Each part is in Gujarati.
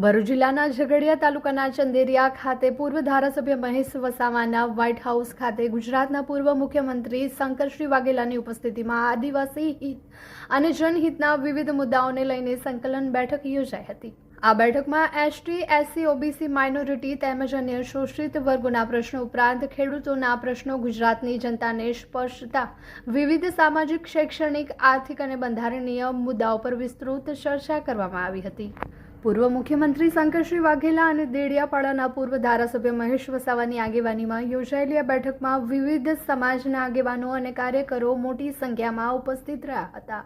ભરૂચ જિલ્લાના ઝઘડિયા તાલુકાના ચંદેરિયા ખાતે પૂર્વ ધારાસભ્ય મહેશ વસાવાના વ્હાઇટ હાઉસ ખાતે ગુજરાતના પૂર્વ મુખ્યમંત્રી શંકરસિંહ વાઘેલાની ઉપસ્થિતિમાં આદિવાસી હિત અને જનહિતના વિવિધ મુદ્દાઓને લઈને સંકલન બેઠક યોજાઈ હતી। આ બેઠકમાં એસટી, એસસી, ઓબીસી, માઇનોરિટી તેમજ અન્ય શોષિત વર્ગોના પ્રશ્નો ઉપરાંત ખેડૂતોના પ્રશ્નો, ગુજરાતની જનતાને સ્પર્શતા વિવિધ સામાજિક, શૈક્ષણિક, આર્થિક અને બંધારણીય મુદ્દાઓ પર વિસ્તૃત ચર્ચા કરવામાં આવી હતી। પૂર્વ મુખ્યમંત્રી શંકરસિંહ વાઘેલા અને દેડિયાપાડાના પૂર્વ ધારાસભ્ય મહેશ વસાવાની આગેવાનીમાં યોજાયેલી આ બેઠકમાં વિવિધ સમાજના આગેવાનો અને કાર્યકરો મોટી સંખ્યામાં ઉપસ્થિત રહ્યા હતા।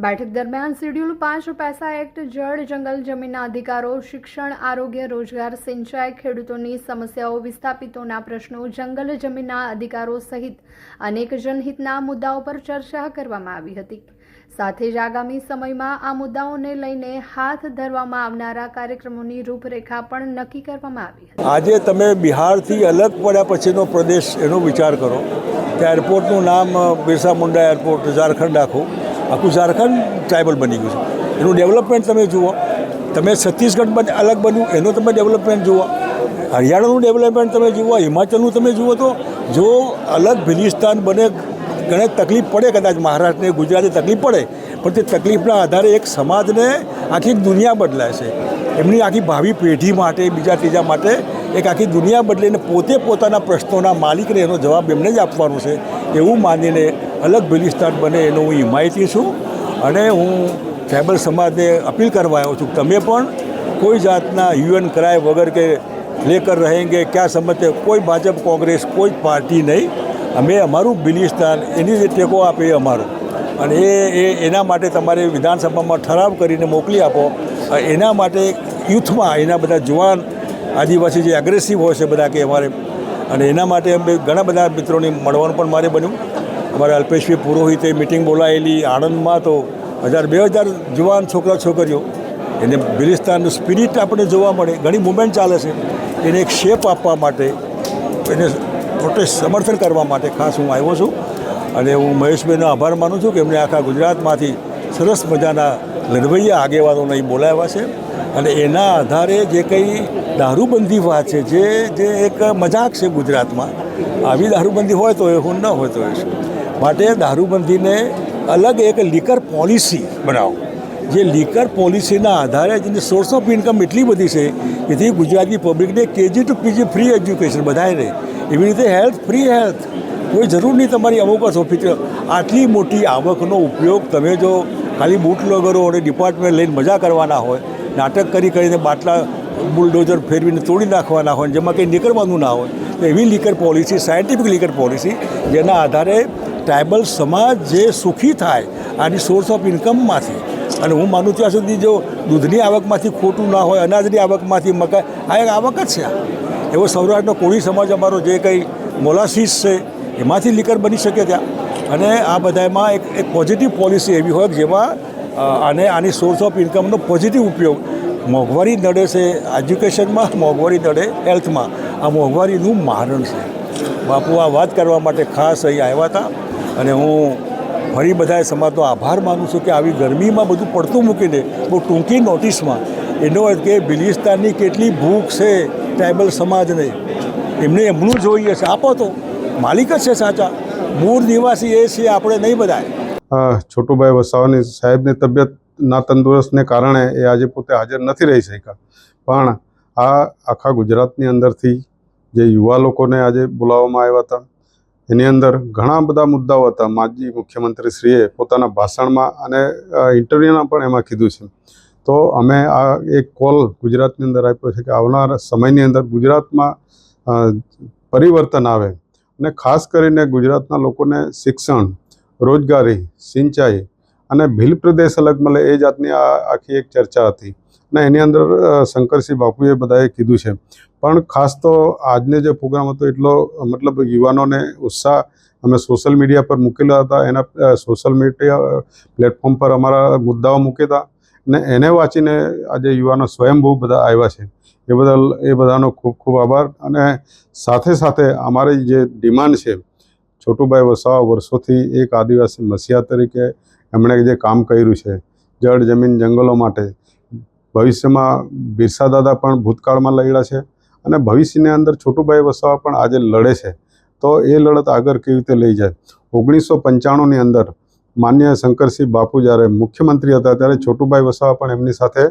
બેઠક દરમિયાન શેડ્યુલ 5 પૈસા એક્ટ, જળ જંગલ જમીનના અધિકારો, શિક્ષણ, આરોગ્ય, રોજગાર, સિંચાઈ, ખેડૂતોની સમસ્યાઓ, વિસ્થાપિતોના પ્રશ્નો, જંગલ જમીનના અધિકારો સહિત અનેક જનહિતના મુદ્દાઓ પર ચર્ચા કરવામાં આવી હતી। સાથે જ આગામી સમયમાં આ મુદ્દાઓને લઈને હાથ ધરવામાં આવનારા કાર્યક્રમોની રૂપરેખા પણ નક્કી કરવામાં આવી હતી। આજે તમે બિહારથી અલગ પડ્યા પછીનો પ્રદેશ એનો વિચાર કરો કે એરપોર્ટનું નામ બિરસા મુંડા એરપોર્ટ, ઝારખંડ આખું ઝારખંડ ટ્રાઇબલ બની ગયું છે। એનું ડેવલપમેન્ટ તમે જુઓ, તમે છત્તીસગઢ અલગ બન્યું એનું તમે ડેવલપમેન્ટ જુઓ, હરિયાણાનું ડેવલપમેન્ટ તમે જુઓ, હિમાચલનું તમે જુઓ, તો જો અલગ ભિલિસ્તાન બને ઘણી તકલીફ પડે, કદાચ મહારાષ્ટ્રને ગુજરાતને તકલીફ પડે, પણ તે તકલીફના આધારે એક સમાજને આખી દુનિયા બદલાય છે। એમની આખી ભાવિ પેઢી માટે, બીજા ત્રીજા માટે એક આખી દુનિયા બદલીને પોતે પોતાના પ્રશ્નોના માલિકને એનો જવાબ એમને જ આપવાનો છે એવું માનીને અલગ ભિલિસ્તાન બને એનો હું હિમાયતી છું। અને હું ટ્રાઇબલ સમાજને અપીલ કરવા આવ્યો છું, તમે પણ કોઈ જાતના યુએન કરાય વગર કે લેકર રહેંગે ક્યાં સમજતે, કોઈ ભાજપ કોંગ્રેસ કોઈ પાર્ટી નહીં, અમે અમારું ભિલિસ્તાન એની જે ટેકો આપે એ અમારું, અને એના માટે તમારે વિધાનસભામાં ઠરાવ કરીને મોકલી આપો। એના માટે યુથમાં એના બધા જુવાન આદિવાસી જે એગ્રેસિવ હોય છે બધા કે અમારે, અને એના માટે અમે ઘણા બધા મિત્રોને મળવાનું પણ મારે બન્યું। અમારા અલ્પેશભાઈ પુરોહિતે મિટિંગ બોલાવેલી આણંદમાં, તો 1000-2000 જુવાન છોકરા છોકરીઓ, એને ભિલિસ્તાનનું સ્પિરિટ આપણે જોવા મળે, ઘણી મુવમેન્ટ ચાલે છે, એને એક શેપ આપવા માટે, એને પ્રોટેસ્ટ સમર્થન કરવા માટે ખાસ હું આવ્યો છું। અને હું મહેશભાઈનો આભાર માનું છું કે એમણે આખા ગુજરાતમાંથી સરસ મજાના લડવૈયા આગેવાનોને અહીં બોલાવ્યા છે, અને એના આધારે જે કંઈ દારૂબંધી વાત છે, જે એક મજાક છે ગુજરાતમાં, આવી દારૂબંધી હોય તો એ હું ન હોય તો એ છે, માટે દારૂબંધીને અલગ એક લીકર પોલિસી બનાવો, જે લીકર પોલિસીના આધારે જેની સોર્સ ઓફ ઇન્કમ એટલી બધી છે કે જે ગુજરાતી પબ્લિકને KG to PG free education બધાને, એવી રીતે હેલ્થ, ફ્રી હેલ્થ, કોઈ જરૂર નહીં તમારી અમુક ઓફિસ। આટલી મોટી આવકનો ઉપયોગ તમે જો ખાલી બૂટલોગરો અને ડિપાર્ટમેન્ટ લઈને મજા કરવાના હોય, નાટક કરીને બાટલા બુલડોઝર ફેરવીને તોડી નાખવાના હોય, જેમાં કંઈ નીકળવાનું ના હોય, તો એવી liquor policy, scientific liquor policy, જેના આધારે ટ્રાઇબલ સમાજ જે સુખી થાય આની સોર્સ ઓફ ઇન્કમમાંથી। અને હું માનું ત્યાં સુધી જો દૂધની આવકમાંથી ખોટું ના હોય, અનાજની આવકમાંથી મકાઈ, આ એક આવક જ છે। એવો સૌરાષ્ટ્રનો કોળી સમાજ અમારો જે કંઈ મોલાસીસ છે એમાંથી લીકર બની શકે ત્યાં, અને આ બધામાં એક પોઝિટિવ પોલિસી એવી હોય કે જેમાં આની સોર્સ ઓફ ઇન્કમનો પોઝિટિવ ઉપયોગ, મોંઘવારી નડે છે એજ્યુકેશનમાં, મોંઘવારી નડે હેલ્થમાં, આ મોંઘવારીનું મારણ છે। બાપુ આ વાત કરવા માટે ખાસ અહીં આવ્યા હતા, અને હું ફરી બધા સમાજનો આભાર માનું છું કે આવી ગરમીમાં બધું પડતું મૂકીને બહુ ટૂંકી નોટિસમાં એનો અર્થ કે ભિલિસ્તાનની કેટલી ભૂખ છે ટ્રાઇબલ સમાજને, એમને એમનું જોઈએ છે, આપો તો માલિક જ છે સાચા, મૂળ નિવાસી એ છે, આપણે નહીં બધાય। છોટુભાઈ વસાવાની સાહેબની તબિયત ના તંદુરસ્તને કારણે એ આજે પોતે હાજર નથી રહી શક્યા, પણ આ આખા ગુજરાતની અંદરથી જે યુવા લોકોને આજે બોલાવવામાં આવ્યા હતા એની અંદર ઘણા બધા મુદ્દાઓ હતા। માજી મુખ્યમંત્રીશ્રીએ પોતાના ભાષણમાં અને ઇન્ટરવ્યૂમાં પણ એમાં કીધું છે, તો અમે આ એક કોલ ગુજરાતની અંદર આપ્યો છે કે આવનારા સમયની અંદર ગુજરાતમાં પરિવર્તન આવે, અને ખાસ કરીને ગુજરાતના લોકોને શિક્ષણ, રોજગારી, સિંચાઈ અને ભીલ પ્રદેશ અલગ મળે એ જાતની આખી એક ચર્ચા હતી, અને એની અંદર શંકરસિંહ બાપુએ બધાએ કીધું છે। પણ ખાસ તો આજનો જે પ્રોગ્રામ હતો એટલો મતલબ યુવાનોને ઉત્સાહ અમે સોશિયલ મીડિયા પર મૂકેલા હતા, એના સોશિયલ મીડિયા પ્લેટફોર્મ પર અમારા મુદ્દાઓ મૂક્યા હતા, અને એને વાંચીને આજે યુવાનો સ્વયંભૂ બધા આવ્યા છે, એ બદલ એ બધાનો ખૂબ ખૂબ આભાર। અને સાથે સાથે અમારી જે ડિમાન્ડ છે, છોટુભાઈ વસાવા વર્ષોથી એક આદિવાસી મસીહા તરીકે એમણે જે કામ કર્યું છે, જળ જમીન જંગલો માટે ભવિષ્યમાં બિરસા દાદા પણ ભૂતકાળમાં લડ્યા છે અને ભવિષ્યની અંદર છોટુભાઈ વસાવા પણ આજે લડે છે. તો એ લડત આગળ કેવી રીતે લઈ જાય? 1995ની અંદર માન્ય શંકરસિંહ બાપુ જ્યારે મુખ્યમંત્રી હતા ત્યારે છોટુભાઈ વસાવા પણ એમની સાથે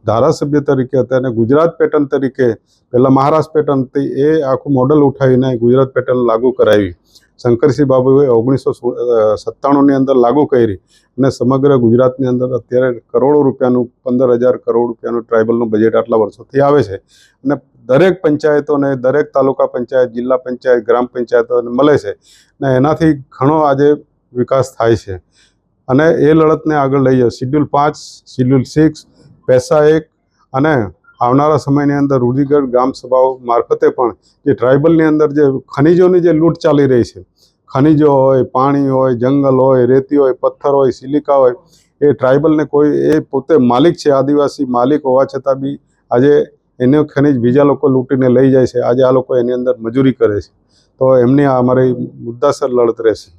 ધારાસભ્ય તરીકે હતા અને ગુજરાત પેટર્ન તરીકે પહેલાં મહારાષ્ટ્ર પેટર્ન હતી એ આખું મોડલ ઉઠાવીને ગુજરાત પેટર્ન લાગુ કરાવી. શંકરસિંહ બાબુએ 1997ની અંદર લાગુ કરી અને સમગ્ર ગુજરાતની અંદર અત્યારે કરોડો રૂપિયાનું 15,000 કરોડ રૂપિયાનું ટ્રાઇબલનું બજેટ આટલા વર્ષોથી આવે છે અને દરેક પંચાયતોને, દરેક તાલુકા પંચાયત, જિલ્લા પંચાયત, ગ્રામ પંચાયતોને મળે છે અને એનાથી ઘણો આજે વિકાસ થાય છે અને એ લડતને આગળ લઈ જાય. શિડ્યુલ 5, શિડ્યુલ 6, પૈસા 1 અને આવનારા સમયની અંદર રૂઢિગત ગ્રામ સભાઓ મારફતે પણ જે ટ્રાઇબલની અંદર જે ખનિજોની જે લૂંટ ચાલી રહી છે, ખનિજો હોય, પાણી હોય, જંગલ હોય, રેતી હોય, પથ્થર હોય, સિલિકા હોય, એ ટ્રાઇબલને કોઈ એ પોતે માલિક છે, આદિવાસી માલિક હોવા છતાં બી આજે એનો ખનિજ બીજા લોકો લૂંટીને લઈ જાય છે. આજે આ લોકો એની અંદર મજૂરી કરે છે. તો એમની આ અમારી મુદ્દાસર લડત રહેશે.